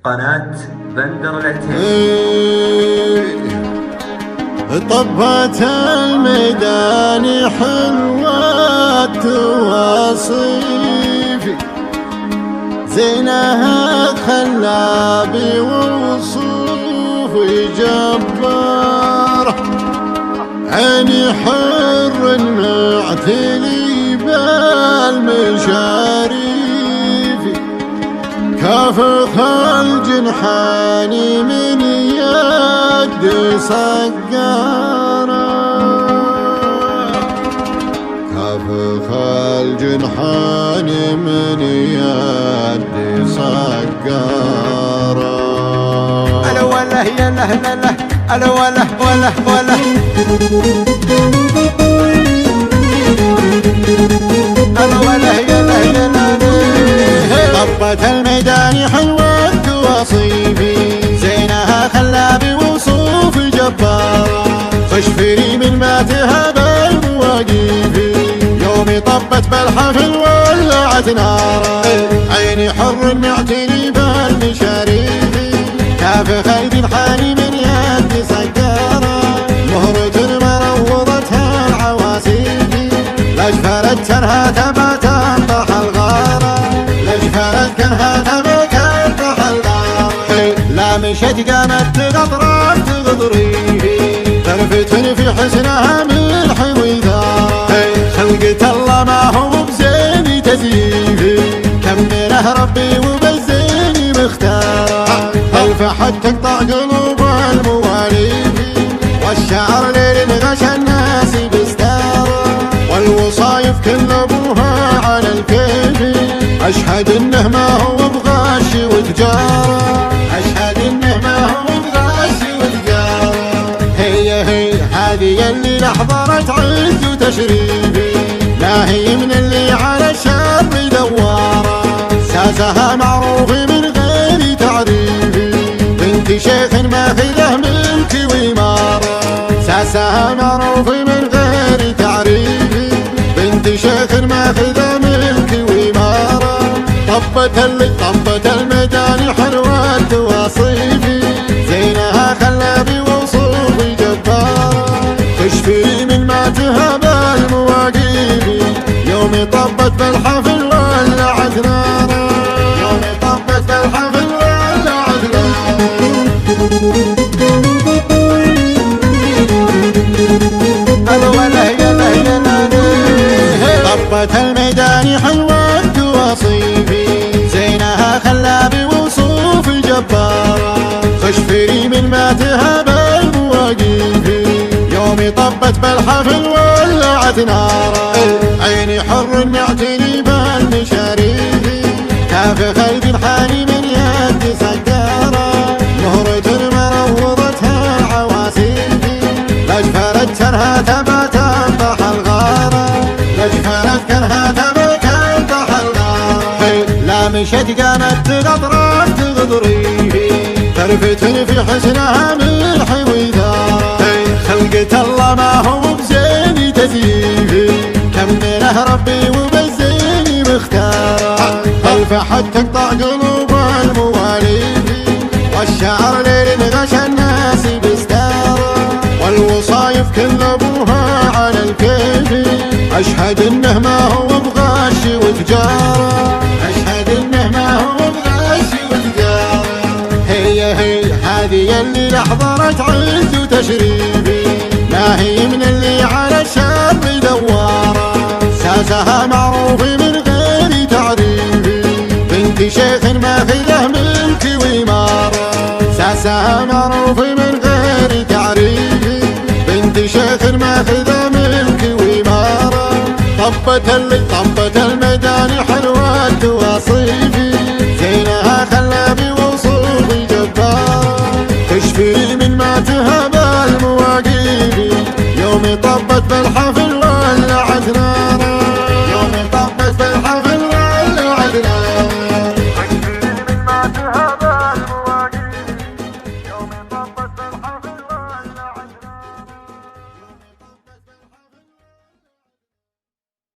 قناة بندر العتيب. طبت الميدان حلوة وصيفي، زينها خلابي وصوفي جبار، عيني حر معتلي بالمشاريف، كافخ الجنحان من يد صقارة، كافخ الجنحان من يد صقارة. ألا وله يا له لا له، ألا وله وله وله، ألا وله يا له يا له. طبت الميدان حلوة وصيفي، زينها خلابي وصوفي جبار، خشفري من ما تهاب المواقيفي، يومي طبت بالحفل ولعت نارا، عيني حر معتني بالمشاريفي، كافخ الجنحاني من يد سكارة، مهرة مروضتها العواسيفي، لجفرت كرها تبى تنطح الغارة، لجفرت كرها تبى تنطح الغارة، لا مشت قامت تغطرات تغضريفي، تلفتن في حسنها ملح وثارة، خلقة الله ما هو بزيني تزيفي، كمله ربي وبالزيني مختار، الفحت تقطع قلوب المواليف، والشعر ليل غشى الناس بستاره، والوصايف كل ابوها على الكيف، اشهد انه ما هو بغش وتجاره، اشهد انه ما هو بغش وتجاره، هي هذه اللي لحظرت عز وتشريفي، لا هي من اللي على الشر دواره، ساسها معروف من غير تعريفي، بنت شيخ ماخذه ملك وإمارة، ساسها معروف من غير تعريفي، بنت شيخ ماخذه ملك وإمارة، طبت الميدان حلوة وصيفي، زينها خلابي وصوفي جبارة، تشفي من ما تهاب المواقيفي، يومي طبت بالحفل ولعت نارا، يومي طبت بالحفل ولعت نارا. ألا وله يا له يا له. طبت الميدان حلوة وصيفي، زينها خلابي وصوفي جبارة، خشفري من ما تهاب المواقيفي، يومي طبت بالحفل ولعت نارا، عيني حر معتني بالمشاريفي، كافخ الجنحاني من يد سكارة، مهرة مروضتها العواسيفي، لجفرت كرها تبى تنطح الغارة، لجفرت كرها تبى تنطح الغارة، لا مشت قامت تغطرات تغضريفي، تلفتن في حسنها ملح وثارة، خلقة الله ما هو بزيني تزيفي، كمله ربي وبالزيني مختار، الفحت تقطع قلوب المواليف، والشعر ليل غشى الناس بستاره، والوصايف كل ابوها على الكيف، اشهد انه ما هو بغش وتجاره، اشهد انه ما هو بغش وتجاره، هي هذه اللي لحظرت عز وتشريفي، لا هي من اللي على الشر دواره، ساسها معروف من غير تعريفي، بنت شيخ ماخذه ملك وإمارة، ساسها معروف من غير تعريفي، بنت شيخ ماخذه ملك وإمارة، طبت الميدان حلوة وصيفي، زينها خلابي وصوفي جبار، تشفي من ما تهاب المواقيفي، يومي طبت بالحفل